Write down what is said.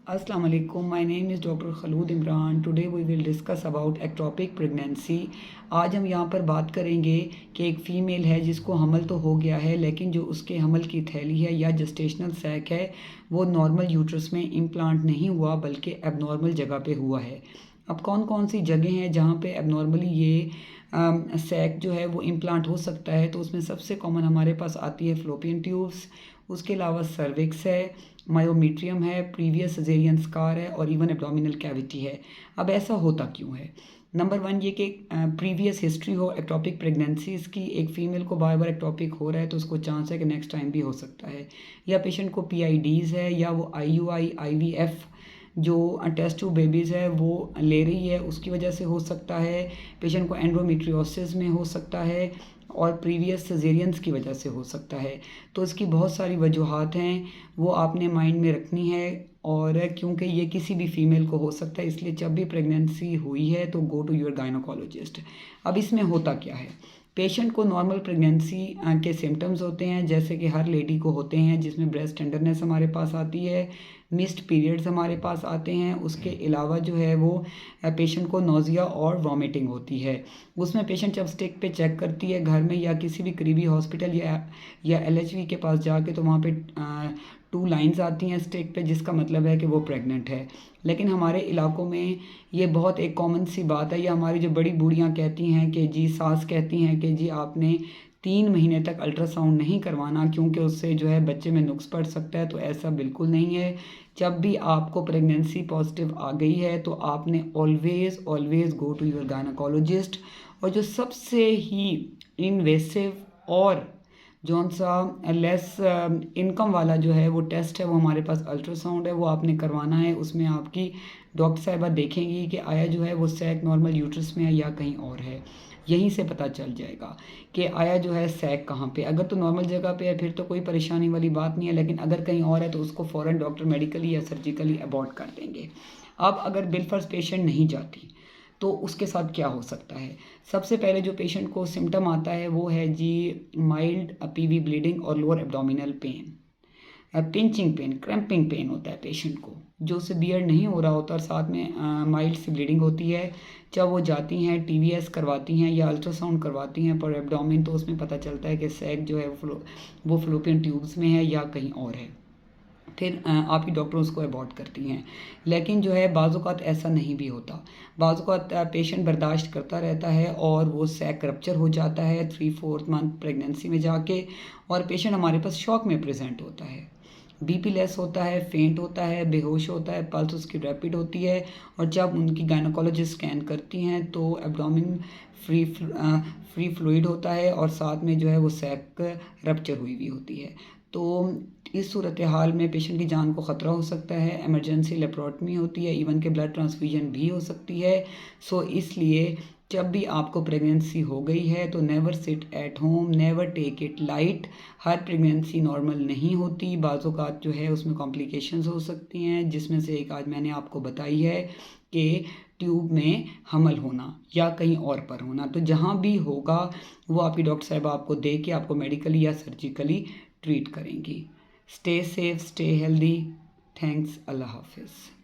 Assalamu alaikum. My name is Dr. Khalud Imran. Today we will discuss about ectopic pregnancy. आज हम यहाँ पर बात करेंगे कि एक फ़ीमेल है जिसको हमल तो हो गया है, लेकिन जो उसके हमल की थैली है या जेस्टेशनल सैक है वो नॉर्मल यूट्रस में इम्प्लांट नहीं हुआ बल्कि एबनॉर्मल जगह पे हुआ है। अब कौन कौन सी जगह हैं जहाँ पे एबनॉर्मली ये सैक जो है वो इम्प्लांट हो सकता है, तो उसमें सबसे कॉमन हमारे पास आती है फ्लोपियन ट्यूब्स। उसके अलावा सर्विक्स है, मायोमीट्रियम है, प्रीवियस सजेरियन स्कार है और इवन एब्डोमिनल कैविटी है। अब ऐसा होता क्यों है? नंबर वन ये कि प्रीवियस हिस्ट्री हो एक्टोपिक प्रेगनेंसीज की। एक फ़ीमेल को बार बार एक्टोपिक हो रहा है तो उसको चांस है कि नेक्स्ट टाइम भी हो सकता है। या पेशेंट को PIDs है या वो IUI IVF जो टेस्ट ट्यूब बेबीज़ है वो ले रही है, उसकी वजह से हो सकता है। पेशेंट को एंड्रोमेट्रियोसिस में हो सकता है और प्रीवियस सजेरियंस की वजह से हो सकता है। तो इसकी बहुत सारी वजूहात हैं, वो आपने माइंड में रखनी है। और क्योंकि ये किसी भी फीमेल को हो सकता है, इसलिए जब भी प्रेगनेंसी हुई है तो गो टू योर गायनोकोलॉजिस्ट। अब इसमें होता क्या है? पेशेंट को नॉर्मल प्रेगनेंसी के सिम्टम्स होते हैं जैसे कि हर लेडी को होते हैं, जिसमें ब्रेस्ट टेंडरनेस हमारे पास आती है, मिस्ड पीरियड्स हमारे पास आते हैं। उसके अलावा जो है वो पेशेंट को नोज़िया और वॉमिटिंग होती है। उसमें पेशेंट जब स्टिक पे चेक करती है घर में या किसी भी करीबी हॉस्पिटल या LHV के पास जाके, तो वहाँ पे 2 लाइंस आती हैं स्टिक पे, जिसका मतलब है कि वो प्रेग्नेंट है। लेकिन हमारे इलाकों में ये बहुत एक कॉमन सी बात है, या हमारी जो बड़ी बूढ़ियाँ कहती हैं कि जी, सास कहती हैं कि जी आपने 3 महीने तक अल्ट्रासाउंड नहीं करवाना क्योंकि उससे जो है बच्चे में नुक्स पड़ सकता है। तो ऐसा बिल्कुल नहीं है। जब भी आपको प्रेगनेंसी पॉजिटिव आ गई है तो आपने always go to your gynaecologist. और जो सबसे ही इन्वेसिव और जौन सा लेस इनकम वाला जो है वो टेस्ट है, वो हमारे पास अल्ट्रासाउंड है, वो आपने करवाना है। उसमें आपकी डॉक्टर साहिबा देखेंगी कि आया जो है वो सैक नॉर्मल यूट्रस में है या कहीं और है। यहीं से पता चल जाएगा कि आया जो है सैक कहाँ पे। अगर तो नॉर्मल जगह पे है फिर तो कोई परेशानी वाली बात नहीं है, लेकिन अगर कहीं और है तो उसको फ़ौरन डॉक्टर मेडिकली या सर्जिकली अबॉर्ट कर देंगे। अब अगर बिलफर्ज पेशेंट नहीं जाती तो उसके साथ क्या हो सकता है? सबसे पहले जो पेशेंट को सिम्टम आता है वो है जी माइल्ड PV ब्लीडिंग और lower abdominal pain, pinching pain, cramping pain होता है पेशेंट को, जो सिवियर नहीं हो रहा होता और साथ में माइल्ड सी ब्लीडिंग होती है। जब वो जाती हैं TVS करवाती हैं या अल्ट्रासाउंड करवाती हैं पर एब्डोमिन, तो उसमें पता चलता है कि सैक जो है वो फ्लोपियन ट्यूब्स में है या कहीं और है। फिर आपकी डॉक्टर उसको अबॉर्ट करती हैं। लेकिन जो है बाज़-औक़ात ऐसा नहीं भी होता। बाज़-औक़ात पेशेंट बर्दाश्त करता रहता है और वो सैक रप्चर हो जाता है 3-4 मंथ प्रेगनेंसी में जाके, और पेशेंट हमारे पास शॉक में प्रेजेंट होता है। BP लेस होता है, फेंट होता है, बेहोश होता है, पल्स उसकी रैपिड होती है। और जब उनकी गायनोकोलॉजिस्ट स्कैन करती हैं तो एब्डोमेन फ्री फ्लूइड होता है और साथ में जो है वो सैक रप्चर हुई हुई होती है। तो इस सूरत हाल में पेशेंट की जान को ख़तरा हो सकता है। इमरजेंसी लेप्रोटमी होती है, इवन के ब्लड ट्रांसफ्यूजन भी हो सकती है। सो इसलिए जब भी आपको प्रेगनेंसी हो गई है तो never sit at home, never take it light. हर प्रेगनेंसी नॉर्मल नहीं होती, बाज़-औक़ात जो है उसमें कॉम्प्लिकेशंस हो सकती हैं, जिसमें से एक आज मैंने आपको बताई है कि ट्यूब में हमल होना या कहीं और पर होना। तो जहाँ भी होगा वो आपकी डॉक्टर साहिबा आपको देख के आपको मेडिकली या सर्जिकली ट्रीट करेंगी। Stay safe, stay healthy. Thanks. अल्लाह हाफिज़।